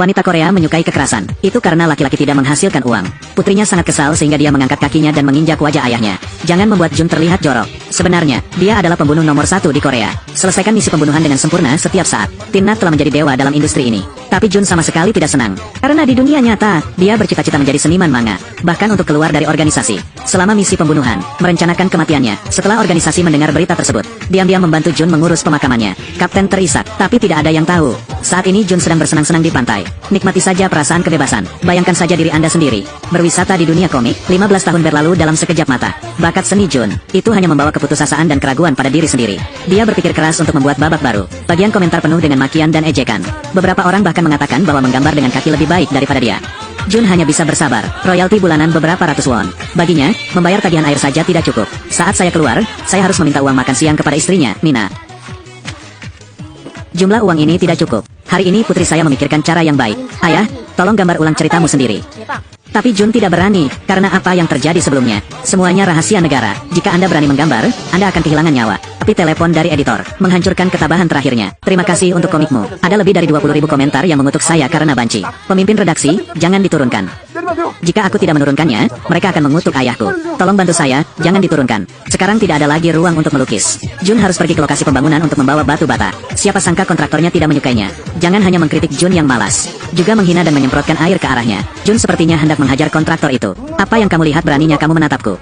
Wanita Korea menyukai kekerasan. Itu karena laki-laki tidak menghasilkan uang. Putrinya sangat kesal sehingga dia mengangkat kakinya dan menginjak wajah ayahnya. Jangan membuat Jun terlihat jorok. Sebenarnya, dia adalah pembunuh nomor 1 di Korea. Selesaikan misi pembunuhan dengan sempurna setiap saat. Tina telah menjadi dewa dalam industri ini. Tapi Jun sama sekali tidak senang. Karena di dunia nyata, dia bercita-cita menjadi seniman manga. Bahkan untuk keluar dari organisasi. Selama misi pembunuhan, merencanakan kematiannya. Setelah organisasi mendengar berita tersebut, diam-diam membantu Jun mengurus pemakamannya. Kapten terisak, tapi tidak ada yang tahu. Saat ini Jun sedang bersenang-senang di pantai. Nikmati saja perasaan kebebasan. Bayangkan saja diri Anda sendiri. Berwisata di dunia komik, 15 tahun berlalu dalam sekejap mata. Bakat seni Jun, itu hanya membawa keputusasaan dan keraguan pada diri sendiri. Dia berpikir keras untuk membuat babak baru. Bagian komentar penuh dengan makian dan ejekan. Beberapa orang bahkan mengatakan bahwa menggambar dengan kaki lebih baik daripada dia. Jun hanya bisa bersabar. Royalti bulanan beberapa ratus won. Baginya, membayar tagihan air saja tidak cukup. Saat saya keluar, saya harus meminta uang makan siang kepada istrinya, Mina. Jumlah uang ini tidak cukup. Hari ini putri saya memikirkan cara yang baik. Ayah, tolong gambar ulang ceritamu sendiri. Tapi Jun tidak berani, karena apa yang terjadi sebelumnya. Semuanya rahasia negara. Jika Anda berani menggambar, Anda akan kehilangan nyawa. Tapi telepon dari editor, menghancurkan ketabahan terakhirnya. Terima kasih untuk komikmu. Ada lebih dari 20.000 komentar yang mengutuk saya karena banci. Pemimpin redaksi, jangan diturunkan. Jika aku tidak menurunkannya, mereka akan mengutuk ayahku. Tolong bantu saya, jangan diturunkan. Sekarang tidak ada lagi ruang untuk melukis. Jun harus pergi ke lokasi pembangunan untuk membawa batu bata. Siapa sangka kontraktornya tidak menyukainya. Jangan hanya mengkritik Jun yang malas, juga menghina dan menyemprotkan air ke arahnya. Jun sepertinya hendak menghajar kontraktor itu. Apa yang kamu lihat beraninya kamu menatapku?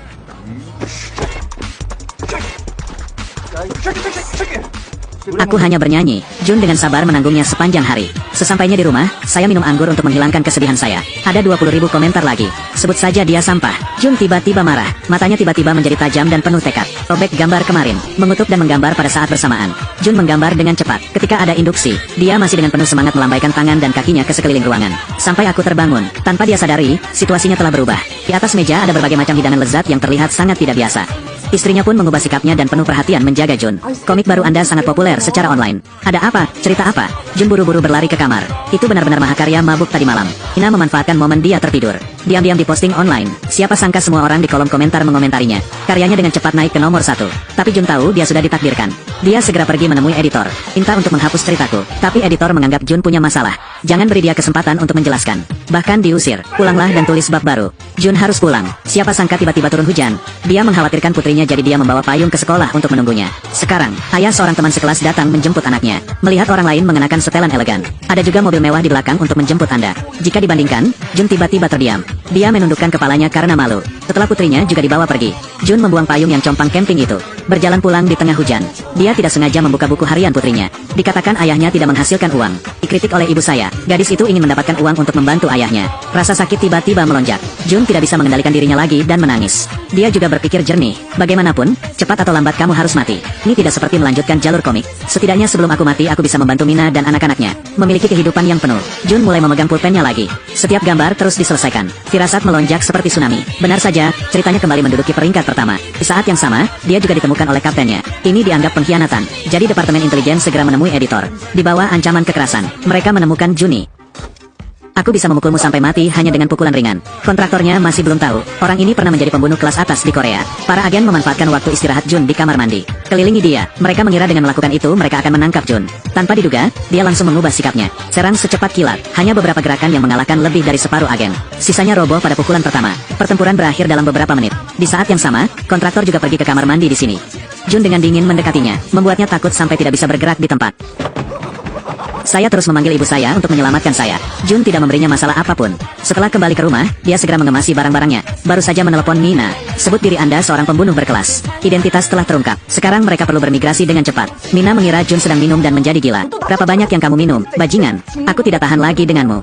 Aku hanya bernyanyi. Jun dengan sabar menanggungnya sepanjang hari. Sesampainya di rumah, saya minum anggur untuk menghilangkan kesedihan saya. Ada 20.000 komentar lagi. Sebut saja dia sampah. Jun tiba-tiba marah. Matanya tiba-tiba menjadi tajam dan penuh tekad. Robek gambar kemarin. Mengutuk dan menggambar pada saat bersamaan. Jun menggambar dengan cepat. Ketika ada induksi, dia masih dengan penuh semangat melambaikan tangan dan kakinya ke sekeliling ruangan. Sampai aku terbangun. Tanpa dia sadari, situasinya telah berubah. Di atas meja ada berbagai macam hidangan lezat yang terlihat sangat tidak biasa. Istrinya pun mengubah sikapnya dan penuh perhatian menjaga Jun. Komik baru Anda sangat populer secara online. Ada apa? Cerita apa? Jun buru-buru berlari ke kamar. Itu benar-benar mahakarya mabuk tadi malam. Ina memanfaatkan momen dia tertidur. Diam-diam diposting online. Siapa sangka semua orang di kolom komentar mengomentarinya. Karyanya dengan cepat naik ke nomor 1. Tapi Jun tahu dia sudah ditakdirkan. Dia segera pergi menemui editor. Minta untuk menghapus ceritaku. Tapi editor menganggap Jun punya masalah. Jangan beri dia kesempatan untuk menjelaskan. Bahkan diusir. Pulanglah dan tulis bab baru. Jun harus pulang. Siapa sangka tiba-tiba turun hujan. Dia mengkhawatirkan putrinya, jadi dia membawa payung ke sekolah untuk menunggunya. Sekarang, ayah seorang teman sekelas datang menjemput anaknya. Melihat orang lain mengenakan setelan elegan. Ada juga mobil mewah di belakang untuk menjemput Anda. Jika dibandingkan, Jun tiba-tiba terdiam. Dia menundukkan kepalanya karena malu. Setelah putrinya juga dibawa pergi, Jun membuang payung yang compang camping itu. Berjalan pulang di tengah hujan. Dia tidak sengaja membuka buku harian putrinya. Dikatakan ayahnya tidak menghasilkan uang. Dikritik oleh ibu saya. Gadis itu ingin mendapatkan uang untuk membantu ayahnya. Rasa sakit tiba-tiba melonjak. Jun tidak bisa mengendalikan dirinya lagi dan menangis. Dia juga berpikir jernih. Bagaimanapun, cepat atau lambat kamu harus mati. Ini tidak seperti melanjutkan jalur komik. Setidaknya sebelum aku mati aku bisa membantu Mina dan anak-anaknya memiliki kehidupan yang penuh. Jun mulai memegang pulpennya lagi. Setiap gambar terus diselesaikan. Firasat melonjak seperti tsunami. Benar saja, ceritanya kembali menduduki peringkat pertama. Di saat yang sama, dia juga ditemukan oleh kaptennya. Ini dianggap pengkhianatan. Jadi Departemen Intelijen segera menemui editor. Di bawah ancaman kekerasan, mereka menemukan Juni. Aku bisa memukulmu sampai mati hanya dengan pukulan ringan. Kontraktornya masih belum tahu. Orang ini pernah menjadi pembunuh kelas atas di Korea. Para agen memanfaatkan waktu istirahat Jun di kamar mandi. Kelilingi dia. Mereka mengira dengan melakukan itu mereka akan menangkap Jun. Tanpa diduga, dia langsung mengubah sikapnya. Serang secepat kilat. Hanya beberapa gerakan yang mengalahkan lebih dari separuh agen. Sisanya roboh pada pukulan pertama. Pertempuran berakhir dalam beberapa menit. Di saat yang sama, kontraktor juga pergi ke kamar mandi di sini. Jun dengan dingin mendekatinya, membuatnya takut sampai tidak bisa bergerak di tempat. Saya terus memanggil ibu saya untuk menyelamatkan saya. Jun tidak memberinya masalah apapun. Setelah kembali ke rumah, dia segera mengemasi barang-barangnya. Baru saja menelepon Mina. Sebut diri Anda seorang pembunuh berkelas. Identitas telah terungkap. Sekarang mereka perlu bermigrasi dengan cepat. Mina mengira Jun sedang minum dan menjadi gila. Berapa banyak yang kamu minum, bajingan? Aku tidak tahan lagi denganmu.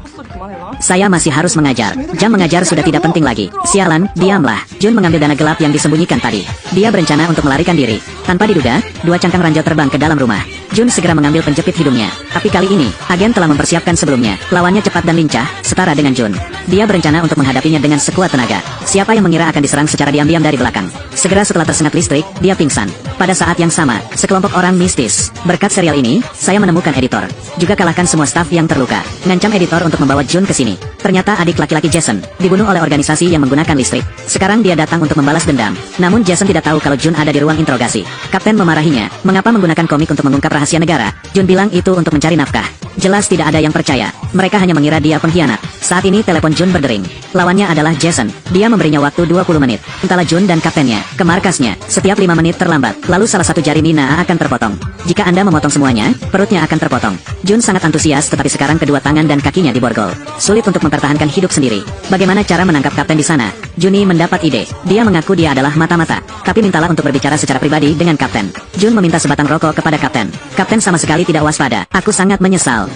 Saya masih harus mengajar. Jam mengajar sudah tidak penting lagi. Sialan, diamlah. Jun mengambil dana gelap yang disembunyikan tadi. Dia berencana untuk melarikan diri. Tanpa diduga, 2 cangkang ranjau terbang ke dalam rumah. Jun segera mengambil penjepit hidungnya. Tapi kali ini, agen telah mempersiapkan sebelumnya. Lawannya cepat dan lincah, setara dengan Jun. Dia berencana untuk menghadapinya dengan sekuat tenaga. Siapa yang mengira akan diserang secara diam-diam dari belakang? Segera setelah tersengat listrik, dia pingsan. Pada saat yang sama, sekelompok orang mistis. Berkat serial ini, saya menemukan editor. Juga kalahkan semua staf yang terluka. Ngancam editor untuk membawa Jun ke sini. Ternyata adik laki-laki Jason dibunuh oleh organisasi yang menggunakan listrik. Sekarang dia datang untuk membalas dendam. Namun Jason tidak tahu kalau Jun ada di ruang interogasi. Kapten memarahinya, mengapa menggunakan komik untuk mengungkap rahasia negara? Jun bilang itu untuk mencari nafkah. Jelas tidak ada yang percaya. Mereka hanya mengira dia pengkhianat. Saat ini telepon Jun berdering. Lawannya adalah Jason. Dia memberinya waktu 20 menit. Entahlah Jun dan kaptennya ke markasnya. Setiap 5 menit terlambat, lalu salah satu jari Mina akan terpotong. Jika Anda memotong semuanya, perutnya akan terpotong. Jun sangat antusias, tetapi sekarang kedua tangan dan kakinya diborgol. Sulit untuk mempertahankan hidup sendiri. Bagaimana cara menangkap kapten di sana? Juni mendapat ide. Dia mengaku dia adalah mata-mata, tapi mintalah untuk berbicara secara pribadi dengan kapten. Jun meminta sebatang rokok kepada kapten. Kapten sama sekali tidak waspada. Aku sangat menyesal.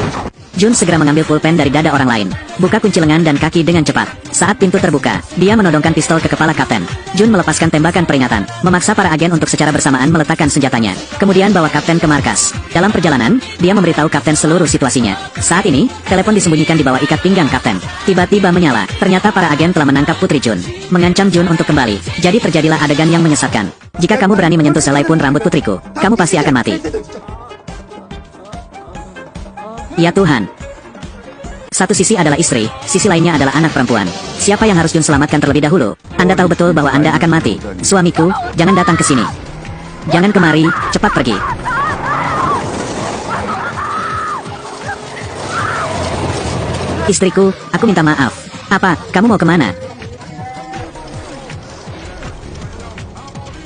Jun segera mengambil pulpen dari dada orang lain. Buka kunci lengan dan kaki dengan cepat. Saat pintu terbuka, dia menodongkan pistol ke kepala kapten. Jun melepaskan tembakan peringatan, memaksa para agen untuk secara bersamaan meletakkan senjatanya. Kemudian bawa kapten ke markas. Dalam perjalanan, dia memberitahu kapten seluruh situasinya. Saat ini, telepon disembunyikan di bawah ikat pinggang kapten. Tiba-tiba menyala. Ternyata para agen telah menangkap putri Jun. Mengancam Jun untuk kembali. Jadi terjadilah adegan yang menyesatkan. Jika kamu berani menyentuh selai pun rambut putriku, kamu pasti akan mati. Ya Tuhan. Satu sisi adalah istri, sisi lainnya adalah anak perempuan. Siapa yang harus Jun selamatkan terlebih dahulu? Anda tahu betul bahwa Anda akan mati. Suamiku, jangan datang ke sini. Jangan kemari, cepat pergi. Istriku, aku minta maaf. Apa, kamu mau kemana?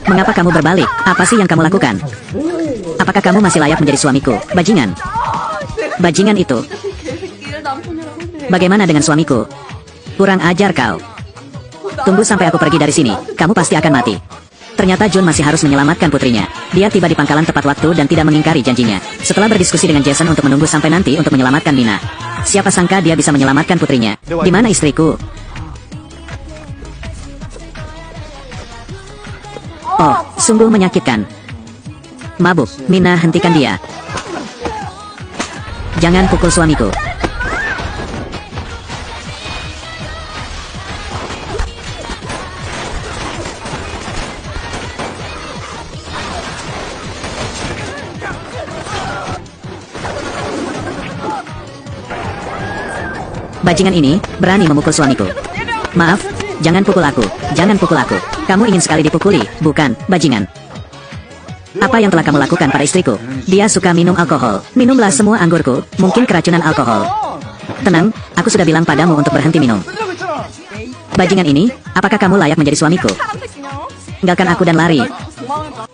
Mengapa kamu berbalik? Apa sih yang kamu lakukan? Apakah kamu masih layak menjadi suamiku? Bajingan. Bajingan itu. Bagaimana dengan suamiku? Kurang ajar kau. Tunggu sampai aku pergi dari sini, kamu pasti akan mati. Ternyata Jun masih harus menyelamatkan putrinya. Dia tiba di pangkalan tepat waktu dan tidak mengingkari janjinya. Setelah berdiskusi dengan Jason untuk menunggu sampai nanti untuk menyelamatkan Mina. Siapa sangka dia bisa menyelamatkan putrinya. Di mana istriku? Oh, sungguh menyakitkan. Mabuk, Mina, hentikan dia. Jangan pukul suamiku. Bajingan ini berani memukul suamiku. Maaf, jangan pukul aku. Jangan pukul aku. Kamu ingin sekali dipukuli, bukan, bajingan? Apa yang telah kamu lakukan pada istriku? Dia suka minum alkohol. Minumlah semua anggurku, mungkin keracunan alkohol. Tenang, aku sudah bilang padamu untuk berhenti minum. Bajingan ini, apakah kamu layak menjadi suamiku? Tinggalkan aku dan lari.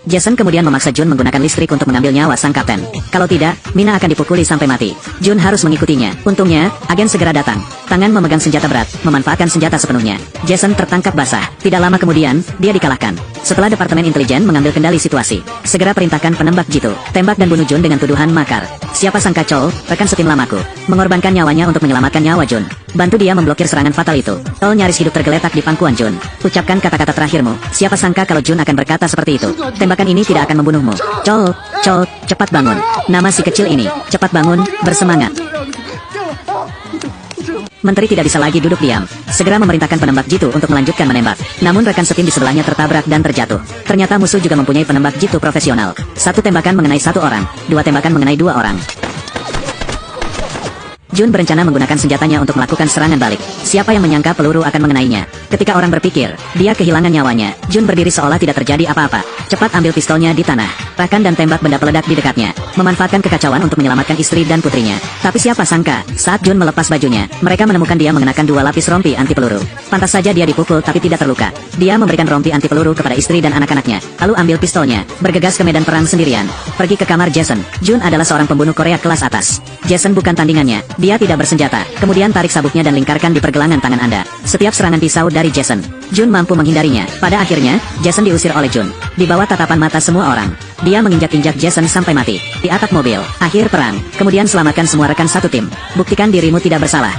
Jason kemudian memaksa Jun menggunakan listrik untuk mengambil nyawa sang kapten. Kalau tidak, Mina akan dipukuli sampai mati. Jun harus mengikutinya. Untungnya, agen segera datang. Tangan memegang senjata berat, memanfaatkan senjata sepenuhnya. Jason tertangkap basah. Tidak lama kemudian, dia dikalahkan. Setelah Departemen Intelijen mengambil kendali situasi, segera perintahkan penembak jitu, tembak dan bunuh Jun dengan tuduhan makar. Siapa sangka Chol, rekan setim lamaku, mengorbankan nyawanya untuk menyelamatkan nyawa Jun. Bantu dia memblokir serangan fatal itu. Chol nyaris hidup tergeletak di pangkuan Jun. Ucapkan kata-kata terakhirmu. Siapa sangka kalau Jun akan berkata seperti itu. Tembakan ini tidak akan membunuhmu. Chol, Chol, cepat bangun. Nama si kecil ini, cepat bangun, bersemangat. Menteri tidak bisa lagi duduk diam. Segera memerintahkan penembak jitu untuk melanjutkan menembak. Namun rekan setim di sebelahnya tertabrak dan terjatuh. Ternyata musuh juga mempunyai penembak jitu profesional. Satu tembakan mengenai satu orang, dua tembakan mengenai dua orang. Jun berencana menggunakan senjatanya untuk melakukan serangan balik. Siapa yang menyangka peluru akan mengenainya? Ketika orang berpikir, dia kehilangan nyawanya. Jun berdiri seolah tidak terjadi apa-apa. Cepat ambil pistolnya di tanah. Rakan dan tembak benda peledak di dekatnya. Memanfaatkan kekacauan untuk menyelamatkan istri dan putrinya. Tapi siapa sangka, saat Jun melepas bajunya, mereka menemukan dia mengenakan dua lapis rompi anti peluru. Pantas saja dia dipukul tapi tidak terluka. Dia memberikan rompi anti peluru kepada istri dan anak-anaknya. Lalu ambil pistolnya, bergegas ke medan perang sendirian. Pergi ke kamar Jason. Jun adalah seorang pembunuh Korea kelas atas. Jason bukan tandingannya. Dia tidak bersenjata. Kemudian tarik sabuknya dan lingkarkan di pergelangan tangan Anda. Setiap serangan pisau dari Jason, Jun mampu menghindarinya. Pada akhirnya, Jason diusir oleh Jun. Di bawah tatapan mata semua orang, dia menginjak-injak Jason sampai mati. Di atap mobil, akhir perang. Kemudian selamatkan semua rekan satu tim. Buktikan dirimu tidak bersalah.